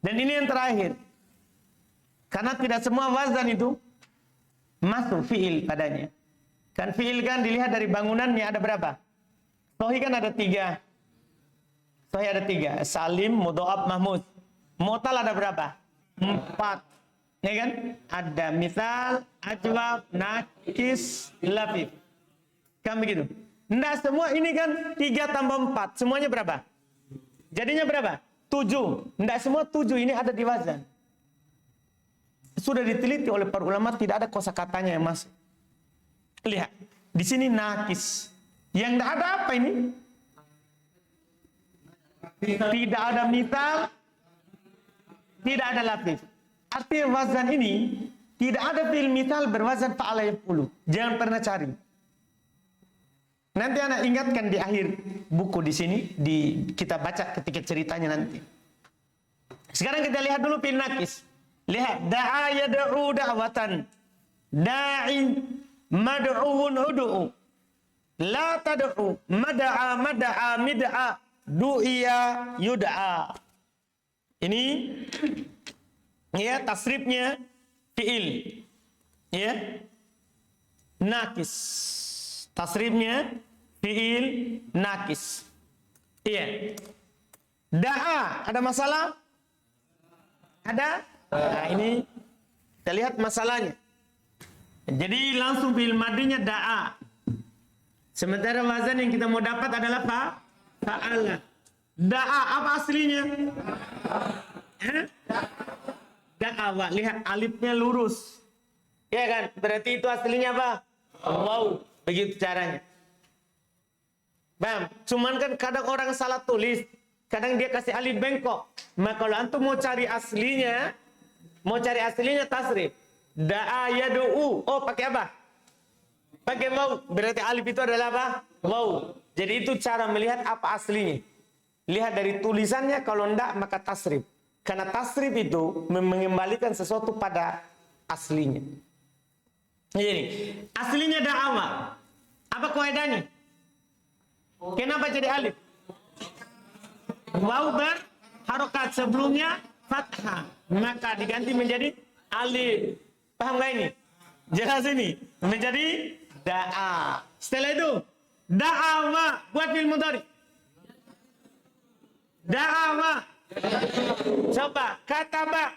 Dan ini yang terakhir. Karena tidak semua wazan itu masuk fi'il padanya. Kan fi'il kan dilihat dari bangunannya ada berapa? Sohi kan ada 3. Sohi ada 3. Salim, mudho'af, mahmud. Mu'tal ada berapa? 4. Ya kan? Ada misal, ajwab, nakis, lafif. Kan begitu? Nah semua ini kan 3 tambah 4. Semuanya berapa? Jadinya berapa? 7. Tidak semua 7 ini ada di wazan. Sudah diteliti oleh para ulama, tidak ada kosakatanya yang masuk. Lihat, di sini nakis. Yang tidak ada apa ini? Tidak ada misal, tidak ada lafif. Artinya wazan ini tidak ada fi'il misal berwazan fa'ala yaf'ulu. Jangan pernah cari. Nanti anak ingatkan di akhir buku di sini, kita baca ketika ceritanya nanti. Sekarang kita lihat dulu fi'il nakis. Lihat, da'a yad'u da'watan. Da'i mad'uun ud'u. La tad'u mad'a mad'a mid'a du'iya yud'a. Ini ya tasrifnya fi'il. Ya. Nakis. Tasrifnya fi'il nakis. Iya. Da'a, ada masalah? Ada? Nah, ini kita lihat masalahnya. Jadi langsung fi'il madinya da'a. Sementara wazan yang kita mau dapat adalah fa'ala. Da'a apa aslinya? Da'awa. Lihat alifnya lurus. Ya kan? Berarti itu aslinya apa? Wow. Begitu caranya. Bam, cuman kan kadang orang salah tulis, kadang dia kasih alif bengkok. Maka kalau antum mau cari aslinya tasrif. Da'a yad'u. Oh, pakai apa? Pakai waw. Berarti alif itu adalah apa? Waw. Jadi itu cara melihat apa aslinya. Lihat dari tulisannya, kalau enggak maka tasrif. Karena tasrif itu mengembalikan sesuatu pada aslinya. Jadi, aslinya da'awa. Apa kaidahnya? Kenapa jadi alif? Waw berharokat, sebelumnya fathah, maka diganti menjadi alif. Paham gak ini? Jelas ini? Menjadi da'a. Setelah itu, da'awa. Buat fi'il mudhari. Da'awa. Coba, kataba.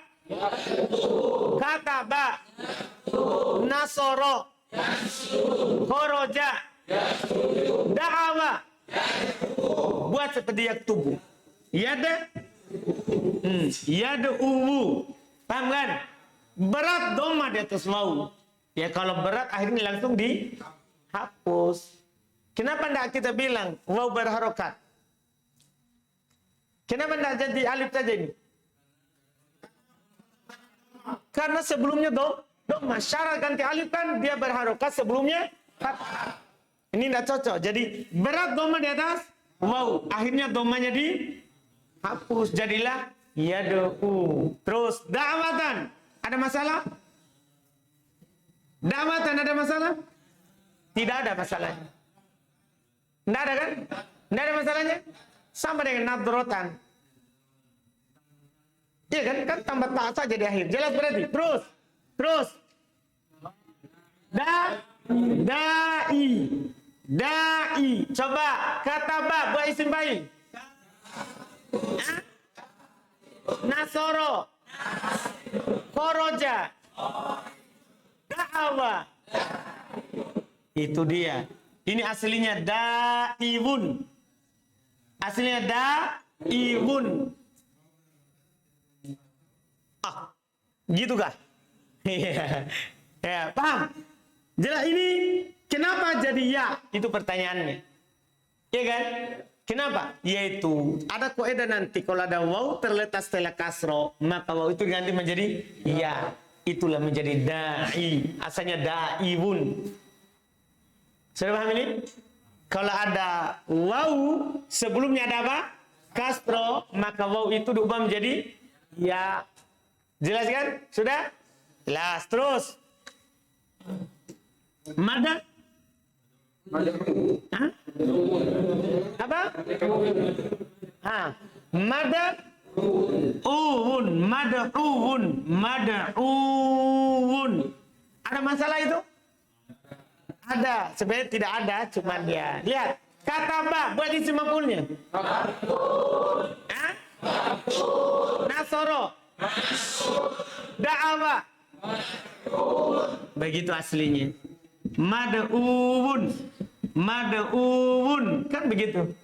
Kataba. Nasoro. Khoroja. Da'awa. Buat seperti yaktubu. Yada. Yad'uwu. Paham kan? Berat doma di atas waw. Ya kalau berat akhirnya langsung dihapus. Kenapa tidak kita bilang waw berharokat? Kenapa tidak jadi alif saja ini? Karena sebelumnya doma. Syarat ganti alif kan dia berharokat, sebelumnya fathah. Ini tidak cocok. Jadi berat doma di atas waw. Akhirnya domanya dihapus. Jadilah yad'u. Terus da'watan. Ada masalah? Da'watan ada masalah? Tidak ada masalahnya. Tidak ada kan? Tidak ada masalahnya? Sama dengan nadrotan. Iya kan? Kan tambah tak saja di akhir. Jelas berarti? Terus. Da'i. Coba. Kataba. Buat isim fa'il. Nasoro. Khoroja. Da'awa. Itu dia. Ini aslinya da'iwun. Aslinya da'iwun. Gitu kah? Ya, paham? Jelas ini kenapa jadi ya? Itu pertanyaannya. Iya kan? Kenapa? Yaitu ada kaidah nanti kalau ada waw terletak setelah kasro, maka waw itu diganti menjadi ya. Itulah menjadi da'i. Asalnya da'iwun. Sudah paham ini? Kalau ada waw sebelumnya ada apa? Kasro, maka waw itu diubah menjadi ya. Jelas kan? Sudah? Jelas. Terus. Mada? Hah? Apa? Mada Uun, mad'uun. Ada masalah itu? Ada, sebenarnya tidak ada, cuma dia. Lihat, kataba, buat isi maf'ulnya. Nasoro. Da'awa. Begitu aslinya. Mad'uun, kan begitu.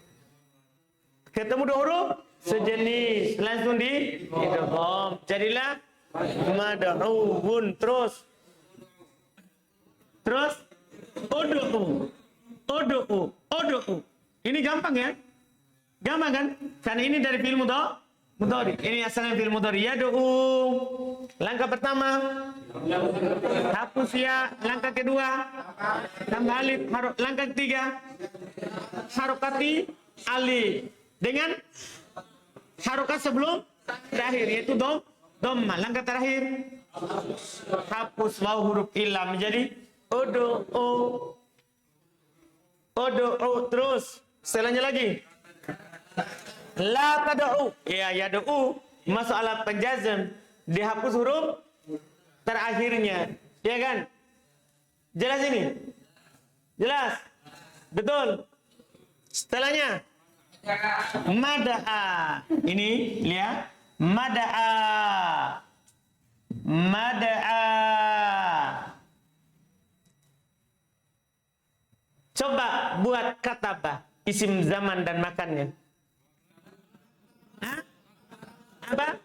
Ketemu dua huruf sejenis, langsung di idgham. Jadilah mad'uun. Terus Ud'u. Ini gampang ya? Gampang kan? Karena ini dari fi'il mudhari. Ini asalnya fi'il mudhari. Yad'u. Langkah pertama hapus ya. Langkah kedua tambah alif. Langkah ketiga harokati alif dengan harokat sebelum terakhir, yaitu dhamma. Langkah terakhir hapus waw huruf ilah menjadi ud'u. Terus setelahnya lagi la tad'u. Ya, yad'u masuk alat penjazm, dihapus huruf terakhirnya, ya kan? Jelas ini? Jelas? Betul? Setelahnya mada'a. Ini lihat, mada'a. Coba buat kataba, isim zaman dan makannya. Apa?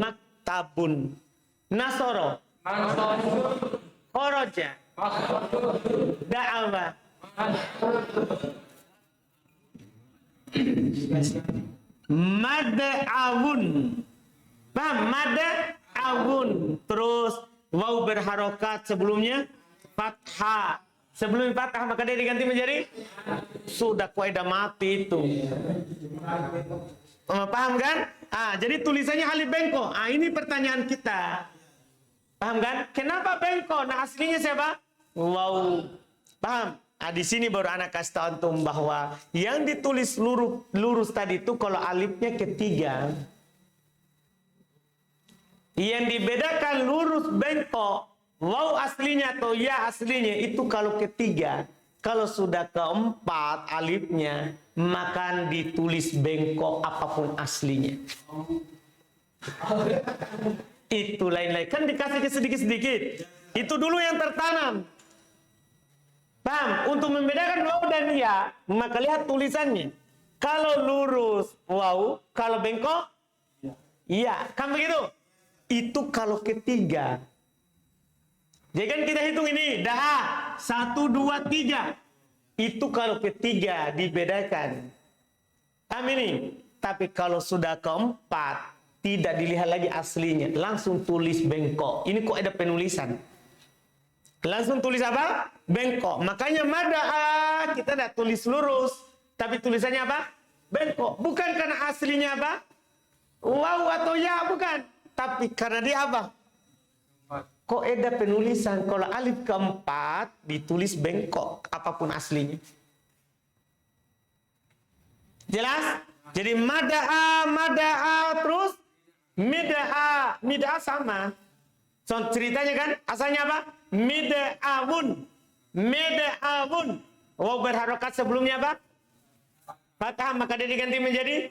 Maktabun. Nasoro. Kharaja. Da'awa. Mad'awun. Paham? Mad'awun. Terus waw berharokat sebelumnya fathah. Sebelum fathah maka dia diganti menjadi sudah kaidah mati itu. Paham kan? Jadi tulisannya alif bengkok. Ini pertanyaan kita. Paham kan? Kenapa bengkok? Nah, aslinya siapa? Wow. Paham? Di sini baru anak kasih tahu antum bahwa yang ditulis lurus tadi itu kalau alifnya ketiga. Yang dibedakan lurus bengkok, waw aslinya atau ya aslinya itu kalau ketiga. Kalau sudah keempat alifnya, maka ditulis bengkok apapun aslinya. Itu lain-lain. Kan dikasih sedikit-sedikit. Itu dulu yang tertanam. Paham? Untuk membedakan waw dan ya, maka lihat tulisannya. Kalau lurus waw, kalau bengkok ya. Kan begitu? Itu kalau ketiga. Jadi kan kita hitung ini, dah 1, 2, 3. Itu kalau ketiga dibedakan. Paham ini? Tapi kalau sudah keempat, tidak dilihat lagi aslinya. Langsung tulis bengkok. Ini kok ada penulisan. Langsung tulis apa? Bengkok. Makanya mada'a kita tidak tulis lurus. Tapi tulisannya apa? Bengkok. Bukan karena aslinya apa? Waw atau ya, bukan. Tapi karena dia apa? Kok ada penulisan kalau alif keempat ditulis bengkok apapun aslinya. Jelas? Jadi mada'a terus mid'a sama. So, ceritanya kan asalnya apa? Mid'awun. Waw berharokat sebelumnya apa? Fathah, maka dia diganti menjadi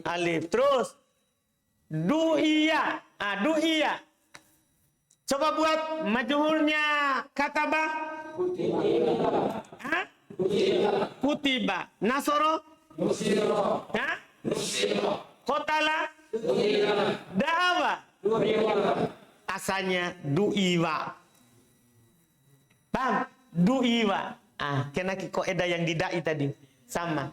alif. Terus du'iya. Du'iya. Coba buat majhulnya kataba. Kutiba. Nasoro. Qatala. Da'awa. Asalnya du'iwa. Paham? Du'iwa. Kena kaidah yang didai tadi. Sama.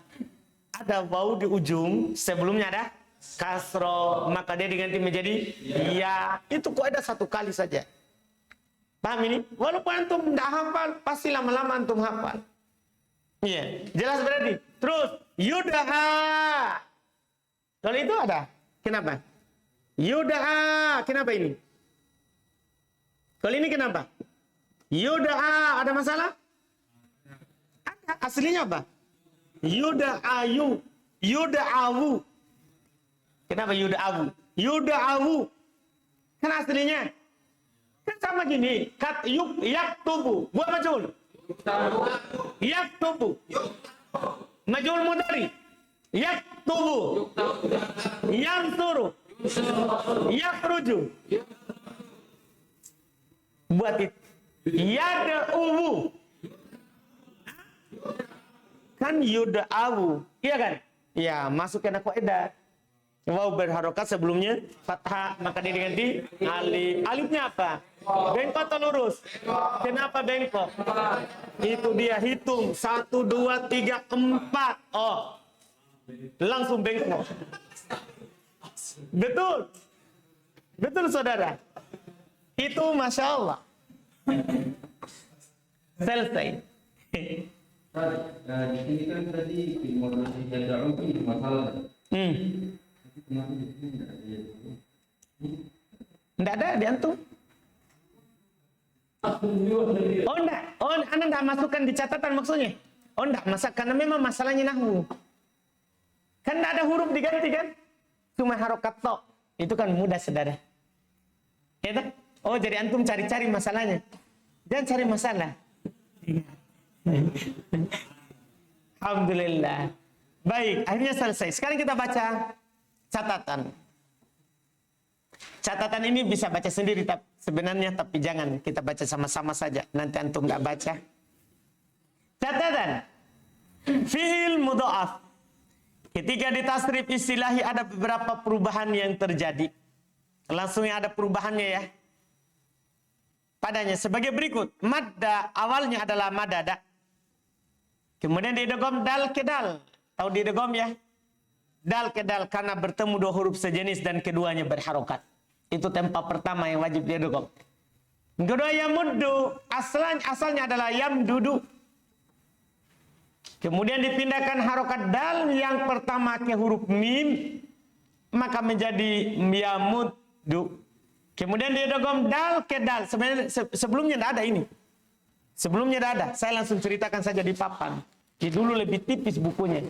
Ada waw di ujung, sebelumnya ada kasro, maka dia diganti menjadi ya. Itu kaidah satu kali saja. Paham ini? Walaupun antum tidak hafal, pasti lama-lama antum hafal. Iya, jelas berarti. Terus yud'a. Kalau itu ada. Kenapa? Yud'a. Kenapa ini? Kalau ini kenapa? Yud'a. Ada masalah? Ada. Aslinya apa? Yud'ayu. Yud'awu. Kenapa yud'awu? Yud'awu. Kan aslinya kan sama gini. Yaktubu. Buat majul. Yaktubu. Majul mudhari. Yaktubu. Yansuru. Yakhruju. Buat itu. Yad'ubu. Kan yud'awu. Iya kan? Ya, masuk ke kaidah. Waw berharokat sebelumnya fathah, maka dia diganti alif. Alifnya apa? Bengkok atau lurus? Kenapa bengkok? Itu dia, hitung 1, 2, 3, 4. Oh, langsung bengkok. Betul, betul saudara. Itu masya Allah. Selesai. Di sini kan tadi masalah. Enggak ada di antum. Oh enggak. Oh, Anda enggak masukkan di catatan maksudnya. Oh enggak, karena memang masalahnya nahwu. Kan enggak ada huruf diganti kan? Cuma harokat tok. Itu kan mudah saudara. Ya tak? Oh, jadi antum cari-cari masalahnya. Jangan cari masalah. Alhamdulillah. Baik, akhirnya selesai. Sekarang kita baca catatan. Catatan ini bisa baca sendiri sebenarnya, tapi jangan kita baca sama-sama saja. Nanti antum nggak baca. Catatan. Fi'il mudha'af. Ketika ditasrif istilahi ada beberapa perubahan yang terjadi. Langsung ada perubahannya ya. Padanya sebagai berikut. Madda awalnya adalah madada. Kemudian diidgham dal ke dal. Tahu diidgham ya? Dal ke dal karena bertemu dua huruf sejenis dan keduanya berharokat. Itu tempat pertama yang wajib diidgham. Kedua yamuddu, asalnya adalah yamdudu. Kemudian dipindahkan harokat dal yang pertama ke huruf mim, maka menjadi yamuddu. Kemudian diidgham dal ke dal. Sebenarnya sebelumnya tidak ada ini. Sebelumnya tidak ada. Saya langsung ceritakan saja di papan. Ini dulu lebih tipis bukunya.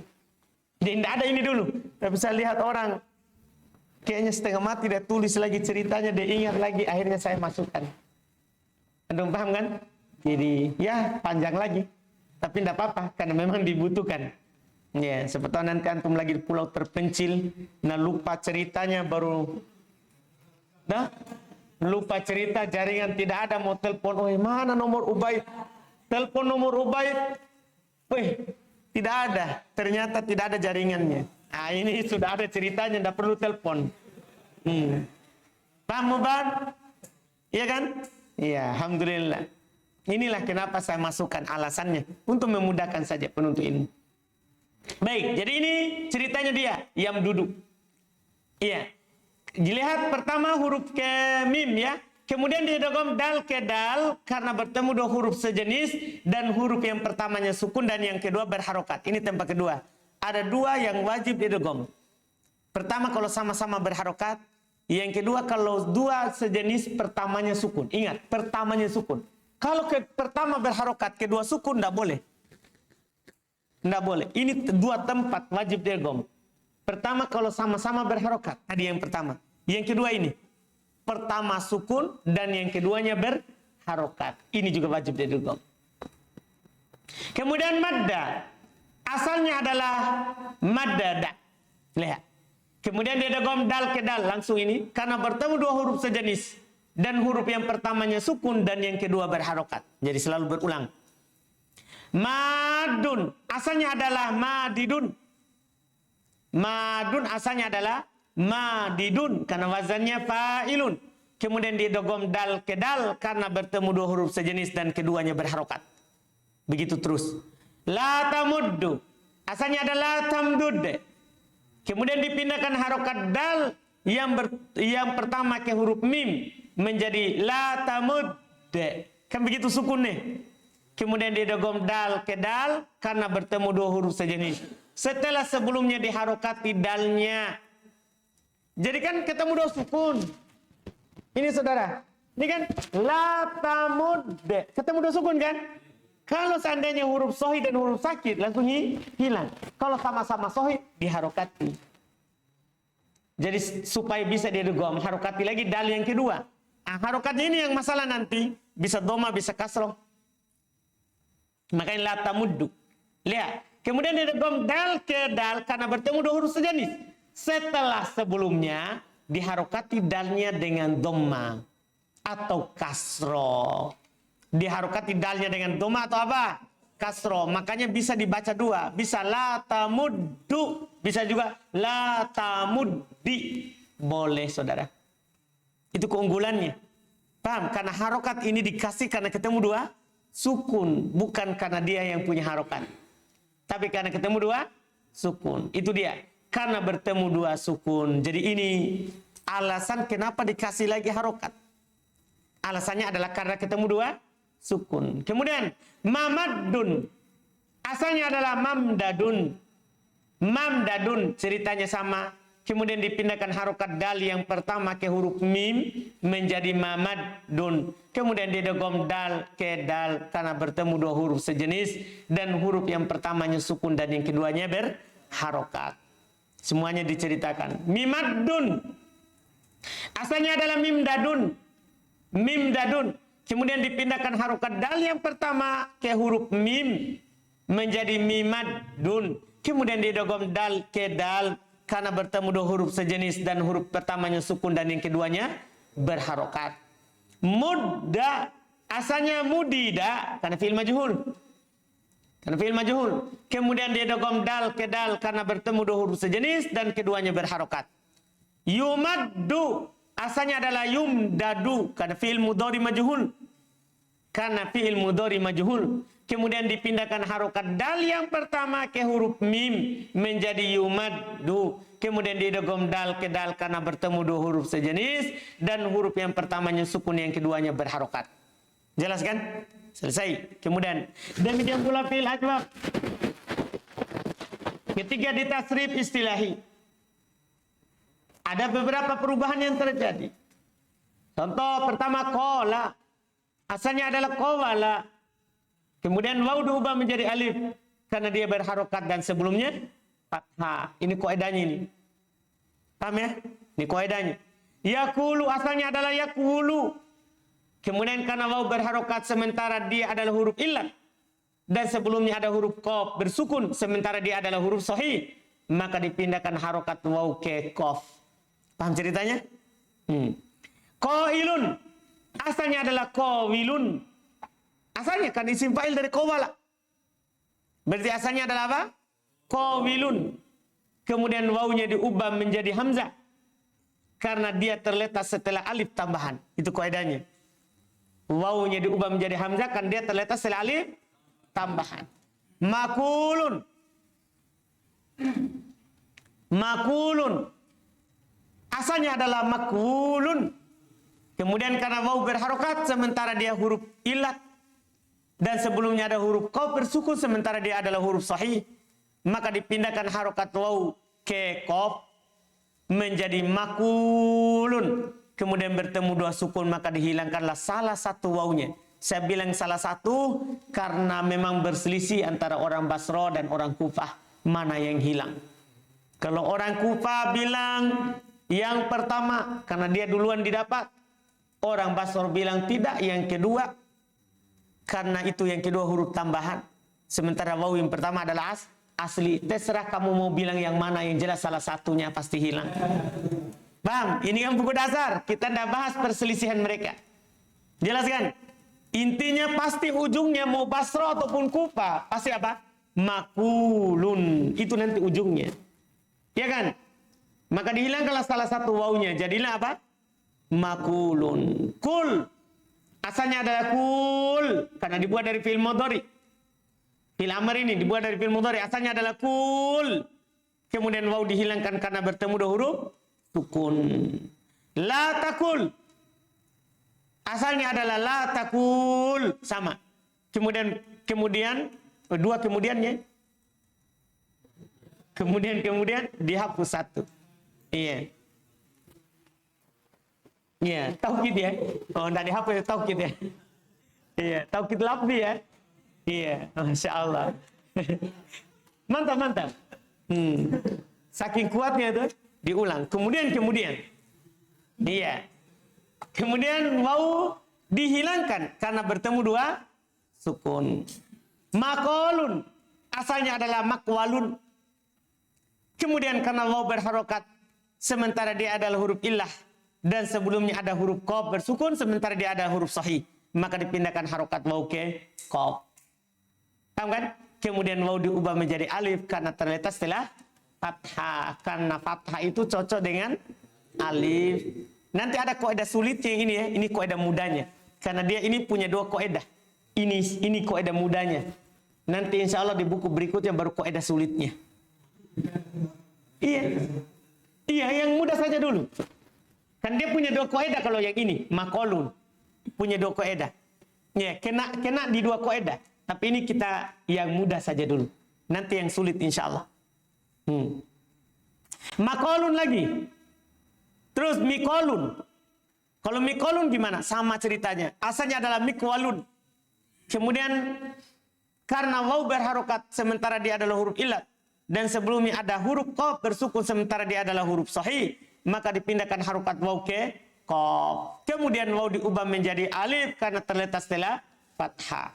Dia tidak ada ini dulu. Tapi saya lihat orang kayaknya setengah mati, dia tulis lagi ceritanya, dia ingat lagi, akhirnya saya masukkan. Anda paham kan? Jadi ya panjang lagi. Tapi tidak apa-apa karena memang dibutuhkan. Ya, seperti nanti antum lagi di pulau terpencil, nah lupa ceritanya baru lupa cerita, jaringan tidak ada, mau telepon, oh mana nomor Ubaid? Telepon nomor Ubaid. Tidak ada. Ternyata tidak ada jaringannya. Nah, ini sudah ada ceritanya, tidak perlu telepon. Paham, Bang? Iya kan? Iya, alhamdulillah. Inilah kenapa saya masukkan alasannya untuk memudahkan saja penuntut ilmu. Baik, jadi ini ceritanya dia yang duduk. Iya. Dilihat pertama huruf ke mim ya. Kemudian diidgham dal ke dal karena bertemu dua huruf sejenis dan huruf yang pertamanya sukun dan yang kedua berharokat. Ini tempat kedua. Ada dua yang wajib diidgham. Pertama kalau sama-sama berharokat, yang kedua kalau dua sejenis pertamanya sukun. Ingat, pertamanya sukun. Kalau pertama berharokat, kedua sukun tidak boleh. Tidak boleh. Ini dua tempat wajib diidgham. Pertama kalau sama-sama berharokat. Tadi yang pertama. Yang kedua ini. Pertama sukun dan yang keduanya berharokat. Ini juga wajib diidgham. Kemudian madda. Asalnya adalah maddada. Lihat. Kemudian diidgham dal ke dal. Langsung ini. Karena bertemu dua huruf sejenis. Dan huruf yang pertamanya sukun dan yang kedua berharokat. Jadi selalu berulang. Madun. Asalnya adalah madidun. Madun asalnya adalah madidun karena wazannya fa'ilun. Kemudian diidgham dal ke dal karena bertemu dua huruf sejenis dan keduanya berharokat. Begitu terus. La tamuddu. Asalnya adalah tamdud. Kemudian dipindahkan harokat dal yang pertama ke huruf mim menjadi la tamud. Kan begitu sukun nih. Kemudian diidgham dal ke dal karena bertemu dua huruf sejenis. Setelah sebelumnya diharokati dalnya. Jadi kan ketemu dua sukun. Ini saudara. Ini kan la tamudde. Ketemu dua sukun kan? Kalau seandainya huruf sohid dan huruf sakit langsung hilang. Kalau sama-sama sohid diharokati. Jadi supaya bisa didogom, harokati lagi dal yang kedua. Harokatnya ini yang masalah nanti. Bisa doma, bisa kasroh. Makanya la tamuddu. Lihat. Kemudian didogom dal ke dal karena bertemu dua huruf sejenis. Setelah sebelumnya diharokati dalnya dengan doma atau kasroh. Diharokati dalnya dengan doma atau apa? Kasroh. Makanya bisa dibaca dua. Bisa la tamuddu. Bisa juga la tamuddi. Boleh saudara. Itu keunggulannya. Paham? Karena harokat ini dikasih karena ketemu dua sukun. Bukan karena dia yang punya harokat. Tapi karena ketemu dua sukun. Itu dia. Karena bertemu dua sukun. Jadi ini alasan kenapa dikasih lagi harokat. Alasannya adalah karena ketemu dua sukun. Kemudian mamaddun. Asalnya adalah mamdadun. Mamdadun ceritanya sama. Kemudian dipindahkan harokat dal yang pertama ke huruf mim menjadi mamaddun. Kemudian didogom dal ke dal karena bertemu dua huruf sejenis dan huruf yang pertamanya sukun dan yang keduanya berharokat. Semuanya diceritakan. Mimaddun. Asalnya adalah mimdadun. Mimdadun. Kemudian dipindahkan harokat dal yang pertama ke huruf mim menjadi mimaddun. Kemudian didogom dal ke dal karena bertemu dua huruf sejenis dan huruf pertamanya sukun dan yang keduanya berharokat. Mudda. Asalnya mudida karena fi'il majhul. Karena fi'il majhul. Kemudian didogom dal ke dal karena bertemu dua huruf sejenis dan keduanya berharokat. Yumaddu. Asalnya adalah yumdadu karena fi'il mudhari majhul. Karena fi'il mudhari majhul. Kemudian dipindahkan harokat dal yang pertama ke huruf mim menjadi yumaddu. Kemudian didogom dal ke dal karena bertemu dua huruf sejenis dan huruf yang pertamanya sukun yang keduanya berharokat. Jelas kan? Selesai. Kemudian demikian pula fi'il ajwab. Ketika ditasrif istilahi ada beberapa perubahan yang terjadi. Contoh pertama qala. Asalnya adalah qawala. Kemudian waw diubah menjadi alif karena dia berharokat dan sebelumnya fathah. Ini kaidahnya ini. Paham ya? Ini kaidahnya. Yaqulu asalnya adalah yaqulu. Kemudian karena waw berharokat sementara dia adalah huruf illat dan sebelumnya ada huruf qaf bersukun sementara dia adalah huruf sahih, maka dipindahkan harokat waw ke qaf. Paham ceritanya? Qailun asalnya adalah qawilun. Asalnya kan isim fa'il dari qawala. Berarti asalnya adalah apa? Qawilun. Kemudian wawnya diubah menjadi hamzah. Karena dia terletak setelah alif tambahan. Itu kaidahnya. Wawnya diubah menjadi hamzah kan dia terletak setelah alif tambahan. Makulun. Makulun. Asalnya adalah makulun. Kemudian karena waw berharokat sementara dia huruf illat. Dan sebelumnya ada huruf qaf bersukun sementara dia adalah huruf sahih. Maka dipindahkan harokat waw ke qaf menjadi makulun. Kemudian bertemu dua sukun maka dihilangkanlah salah satu wawnya. Saya bilang salah satu karena memang berselisih antara orang Basra dan orang Kufah. Mana yang hilang? Kalau orang Kufah bilang yang pertama karena dia duluan didapat. Orang Basra bilang tidak, yang kedua karena itu yang kedua huruf tambahan. Sementara waw yang pertama adalah asli. Terserah kamu mau bilang yang mana, yang jelas salah satunya pasti hilang. Bang, ini kan buku dasar. Kita tidak bahas perselisihan mereka. Jelas kan? Intinya pasti ujungnya mau Basra ataupun Kufa. Pasti apa? Makulun. Itu nanti ujungnya. Ya kan? Maka dihilangkanlah salah satu wawnya. Jadilah apa? Makulun. Kul. Asalnya adalah kul. Karena dibuat dari fi'il mudhari. Fi'il amr ini dibuat dari fi'il mudhari. Asalnya adalah kul. Kemudian waw dihilangkan karena bertemu dua huruf sukun. La takul. Asalnya adalah la takul. Sama. Kemudian dua kemudiannya. Kemudian dihapus satu. Iya. Iya, taukid ya. Oh, enggak dihapus, taukid ya. Iya, taukid lafzi ya. Iya, Masya Allah. Mantap. Saking kuatnya tuh. diulang. Kemudian. Iya. Kemudian waw dihilangkan karena bertemu dua sukun. Makolun asalnya adalah makwalun. Kemudian karena waw berharokat sementara dia adalah huruf illah dan sebelumnya ada huruf qaf bersukun sementara dia ada huruf sahih, maka dipindahkan harokat waw ke qaf. Paham kan? Kemudian waw diubah menjadi alif karena terletak setelah fathah. Karena fathah itu cocok dengan alif. Nanti ada kaidah sulitnya ini ya. Ini kaidah mudahnya. Karena dia ini punya dua kaidah. Ini kaidah mudahnya. Nanti insya Allah di buku berikutnya baru kaidah sulitnya. Iya. Iya, yang mudah saja dulu. Kan dia punya dua kaidah kalau yang ini. Makolun. Punya dua kaidah. Ya, kena di dua kaidah. Tapi ini kita yang mudah saja dulu. Nanti yang sulit insya Allah. Makolun lagi. Terus mikolun. Kalau mikolun gimana? Sama ceritanya. Asalnya adalah mikwalun. Kemudian karena waw berharokat sementara dia adalah huruf ilat. Dan sebelumnya ada huruf qaf bersukun sementara dia adalah huruf sahih. Maka dipindahkan harokat waw ke qaf. Kemudian waw diubah menjadi alif karena terletak setelah fathah.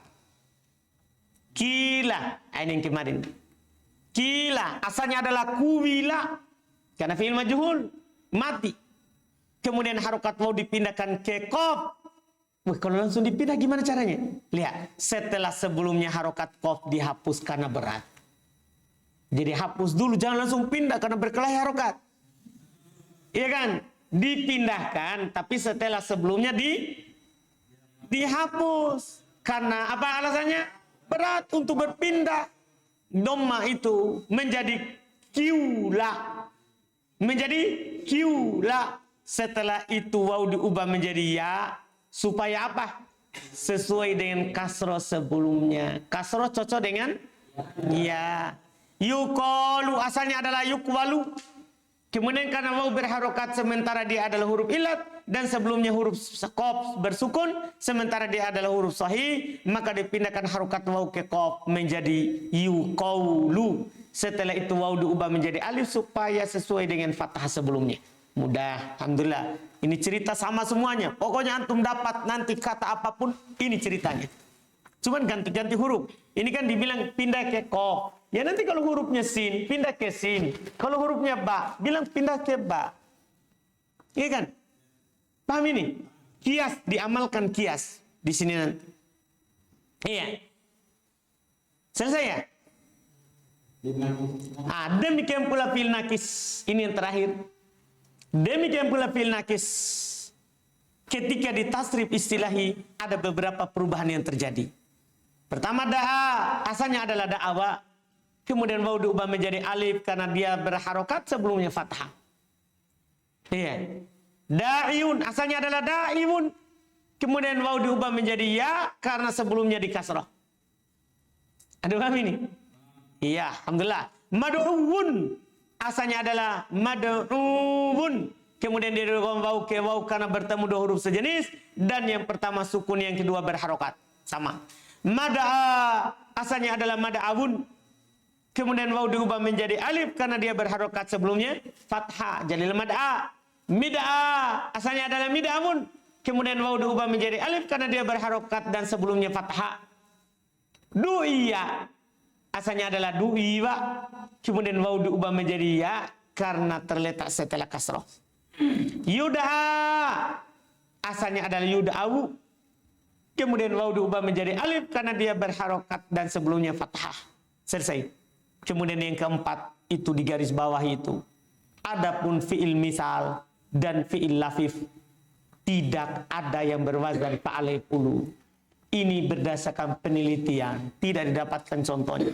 Kila. Ini yang kemarin. Kila. Asalnya adalah kuwila. Karena fi'il majhul. Mati. Kemudian harokat waw dipindahkan ke qaf. Wih, kalau langsung dipindah gimana caranya? Lihat, setelah sebelumnya harokat qaf dihapus karena berat. Jadi hapus dulu, jangan langsung pindah karena berkelahi harokat. Iya kan? Dipindahkan, tapi setelah sebelumnya dihapus. Karena apa alasannya? Berat untuk berpindah. Dhamma itu menjadi kiula. Menjadi kiula. Setelah itu waw diubah menjadi ya. Supaya apa? Sesuai dengan kasroh sebelumnya. Kasroh cocok dengan ya. Yuqalu asalnya adalah yukwalu. Kemudian karena waw berharokat sementara dia adalah huruf ilat. Dan sebelumnya huruf qaf bersukun. Sementara dia adalah huruf sahih. Maka dipindahkan harokat waw ke qaf menjadi yuqaulu. Setelah itu waw diubah menjadi alif supaya sesuai dengan fathah sebelumnya. Mudah, alhamdulillah. Ini cerita sama semuanya. Pokoknya antum dapat nanti kata apapun, ini ceritanya. Cuman ganti-ganti huruf. Ini kan dibilang pindah ke qaf. Ya nanti kalau hurufnya sin, pindah ke sin. Kalau hurufnya ba, bilang pindah ke ba. Iya kan? Paham ini? Kias, diamalkan kias di sini nanti. Iya. Selesai ya? Demikian pula fi'il nakis. Ini yang terakhir. Demikian pula fi'il nakis. Ketika ditasrif istilahi ada beberapa perubahan yang terjadi. Pertama da'a, asalnya adalah da'awa. Kemudian waw diubah menjadi alif karena dia berharokat sebelumnya fathah. Iya. Da'iun, asalnya adalah da'iun. Kemudian waw diubah menjadi ya karena sebelumnya dikasrah. Ada paham ini? Iya, alhamdulillah. Mad'uun. Asalnya adalah mad'uun. Kemudian dia dirubah waw ke waw karena bertemu dua huruf sejenis. Dan yang pertama sukun, yang kedua berharokat. Sama. Mada'a. Asalnya adalah mada'awun. Kemudian waw diubah menjadi alif karena dia berharokat sebelumnya fathah. Jadi mada'a. Mida'a. Asalnya adalah mida'amun. Kemudian waw diubah menjadi alif karena dia berharokat dan sebelumnya fathah. Du'iya. Asalnya adalah du'iwa. Kemudian waw diubah menjadi ya karena terletak setelah kasroh. Yuda'a. Asalnya adalah yuda'awu. Kemudian waw diubah menjadi alif karena dia berharokat dan sebelumnya fathah. Selesai. Kemudian yang keempat itu di garis bawah itu. Adapun fi'il misal dan fi'il lafif tidak ada yang berwazan fa'alai ulu. Ini berdasarkan penelitian, tidak didapatkan contohnya.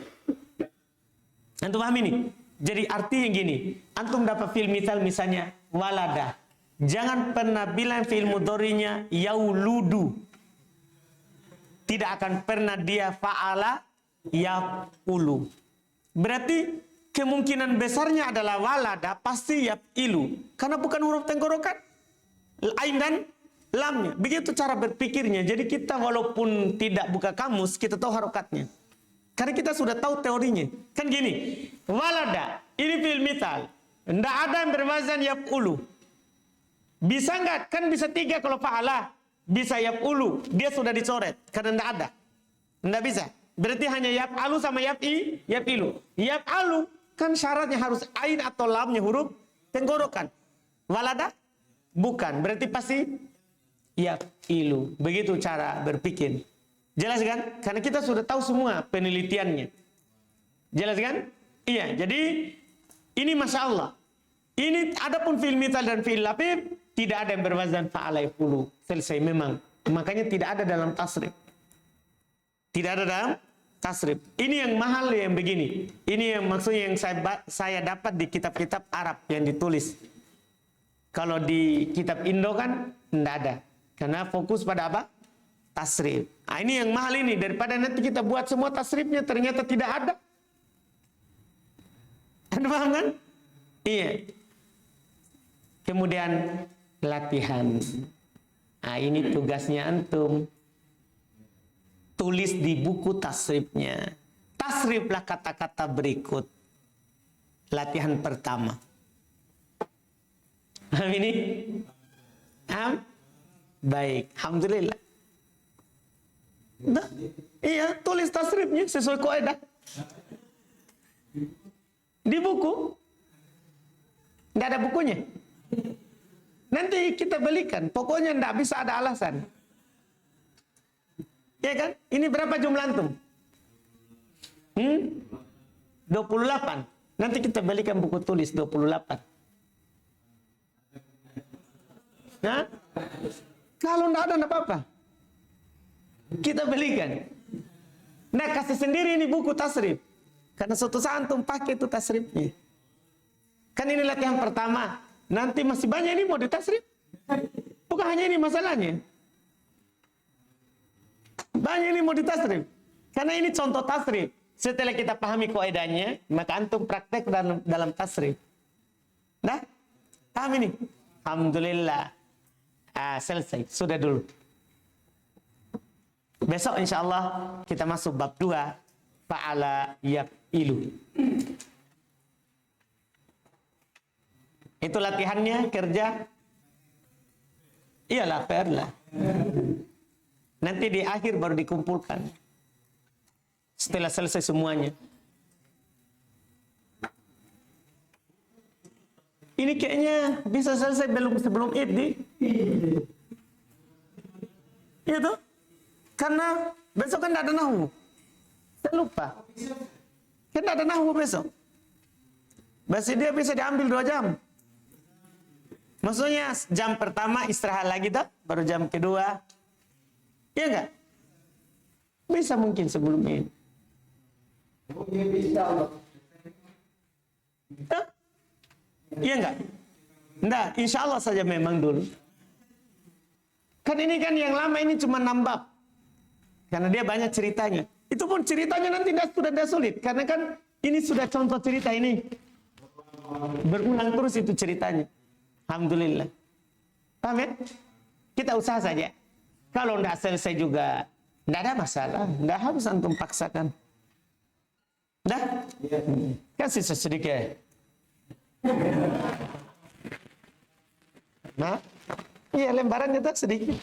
Antum paham ini? Jadi artinya gini, antum dapat fi'il misal misalnya walada. Jangan pernah bilang fi'il mudhari'nya yauludu. Tidak akan pernah dia fa'ala yaqulu. Berarti kemungkinan besarnya adalah walada pasti yaqilu. Karena bukan huruf tenggorokan. Ain dan lamnya. Begitu cara berpikirnya. Jadi kita walaupun tidak buka kamus, kita tahu harokatnya. Karena kita sudah tahu teorinya. Kan gini, walada, ini fi'il misal. Nggak ada yang berwazan yaf'ulu. Bisa nggak? Kan bisa 3 kalau fa'ala. Bisa yaf'ulu. Dia sudah dicoret. Karena nggak ada. Nggak bisa. Berarti hanya yaf'alu sama yaf'ilu. Yaf'alu kan syaratnya harus ain atau lamnya huruf tenggorokan. Walada? Bukan. Berarti pasti yaf'ilu. Begitu cara berpikir. Jelas kan? Karena kita sudah tahu semua penelitiannya. Jelas kan? Iya. Jadi ini Masya Allah. Ini adapun fi'il mithal dan fi'il lapib tidak ada yang berwazan fa'ala yaf'ulu. Selesai memang. Makanya tidak ada dalam tasrif. Tidak ada dalam tasrif. Ini yang mahal yang begini. Ini yang maksudnya yang saya dapat di kitab-kitab Arab yang ditulis. Kalau di kitab Indo kan tidak ada. Karena fokus pada apa? Tasrif. Nah, ini yang mahal ini. Daripada nanti kita buat semua tasrifnya ternyata tidak ada. Anda paham kan? Iya. Kemudian latihan. Nah, ini tugasnya antum. Tulis di buku tasrifnya. Tasriflah kata-kata berikut. Latihan pertama. Paham ini? Paham? Baik. Alhamdulillah. Nah, iya, tulis tasrifnya sesuai kaidah. Di buku. Nggak ada bukunya. Nanti kita belikan. Pokoknya nggak bisa ada alasan. Ya kan? Ini berapa jumlah antum? 28. Nanti kita belikan buku tulis 28. Nah, kalau nggak ada nggak apa-apa. Kita belikan. Nah, kasih sendiri ini buku tasrif. Karena suatu saat antum pakai itu tasrifnya. Kan ini latihan pertama. Nanti masih banyak ini mau ditasrif. Bukan hanya ini masalahnya. Banyak ini mau ditasrif. Karena ini contoh tasrif. Setelah kita pahami kaidahnya, maka antum praktek dalam tasrif. Nah, paham ini? Alhamdulillah. Selesai. Sudah dulu. Besok insya Allah kita masuk bab 2. Fa'ala yaf'ilu. Itu latihannya, kerja. Iyalah, PR lah. Nanti di akhir baru dikumpulkan. Setelah selesai semuanya. Ini kayaknya bisa selesai sebelum Id di. Iya tuh. Karena besok kan tidak ada nahu. Saya lupa. Kan tidak ada nahu besok. Berarti dia bisa diambil 2 jam. Maksudnya jam pertama istirahat lagi tak? Baru jam kedua. Iya enggak? Bisa mungkin sebelum ini. Iya enggak? Enggak, insya Allah saja memang dulu. Kan ini kan yang lama ini cuma nambah. Karena dia banyak ceritanya. Itu pun ceritanya nanti sudah sulit. Karena kan ini sudah contoh cerita ini. Berulang terus itu ceritanya. Alhamdulillah. Paham ya? Kita usaha saja. Kalau tidak selesai juga, tidak ada masalah. Tidak harus antum paksakan. Dah? Kasih sedikit. Nah, iya lembarannya tak sedikit.